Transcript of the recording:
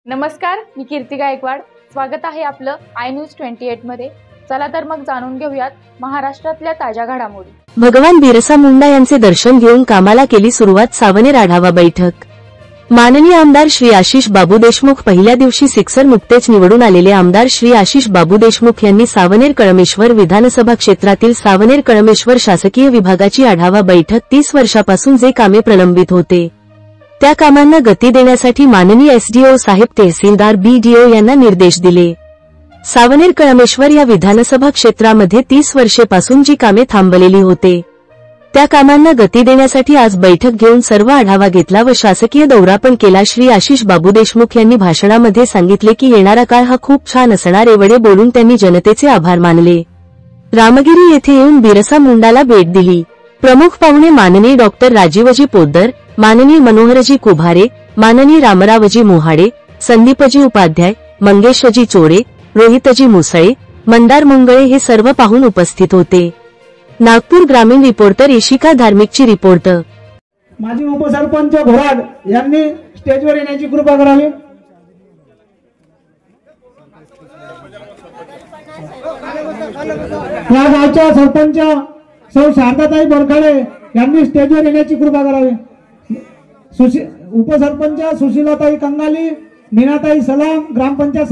नमस्कार, मी कीर्ती गायकवाड। स्वागत आहे आपलं आय न्यूज 28 मध्ये। चला तर मग जाणून घेऊयात महाराष्ट्रातल्या ताज्या घडामोडी। भगवान बिरसा मुंडा यांचे दर्शन घेऊन कामाला केली सुरुवात। सावनेर आढावा बैठक। माननीय आमदार श्री आशिष बाबू देशमुख। पहिल्या दिवशी सिक्सर नुकतेच निवडून आलेले आमदार श्री आशिष बाबू देशमुख यांनी सावनेर कळमेश्वर विधानसभा क्षेत्रातील सावनेर कळमेश्वर शासकीय विभागाची आढावा बैठक 30 वर्षापासून जे कामे प्रलंबित होते त्या कामांना गती देण्यासाठी माननीय एसडीओ साहेब तहसीलदार बीडीओ यांना निर्देश दिले। सावनेर कळमेश्वर या विधानसभा क्षेत्रामध्ये 30 वर्षेपासून जी कामे थांबलेली होते त्या कामांना गती देण्यासाठी आज बैठक घेऊन सर्व आढावा घेतला व शासकीय दौरा पण केला। श्री आशिष बाबू देशमुख यांनी भाषणामध्ये सांगितले की येणारा काळ हा खूप छान असणार। एवढे बोलून त्यांनी जनतेचे आभार मानले। रामगिरी येथे येऊन बिरसा मुंडाला भेट दिली। प्रमुख पाहुणे माननीय डॉक्टर राजीवजी पोद्दार, माननीय मनोहरजी कुभारे, माननीय रामरावजी मोहाडे, संदीपजी उपाध्याय, मंगेशजी चोरे, रोहितजी मुसळे, मंदार मुंगळे हे सर्व पाहुणे उपस्थित होते। नागपूर ग्रामीण रिपोर्टर इशिका धार्मिकची रिपोर्ट। माजी उपसरपंच घोराड यांनी स्टेजवर येण्याची कृपा करावी। या गावच्या सरपंच सौ शारदाताई बोरखाडे यांनी स्टेजवर येण्याची कृपा करावी। उपसरपंच सुशीलाताई कंगाली, मीनाताई सलाम, ग्रामपंचायत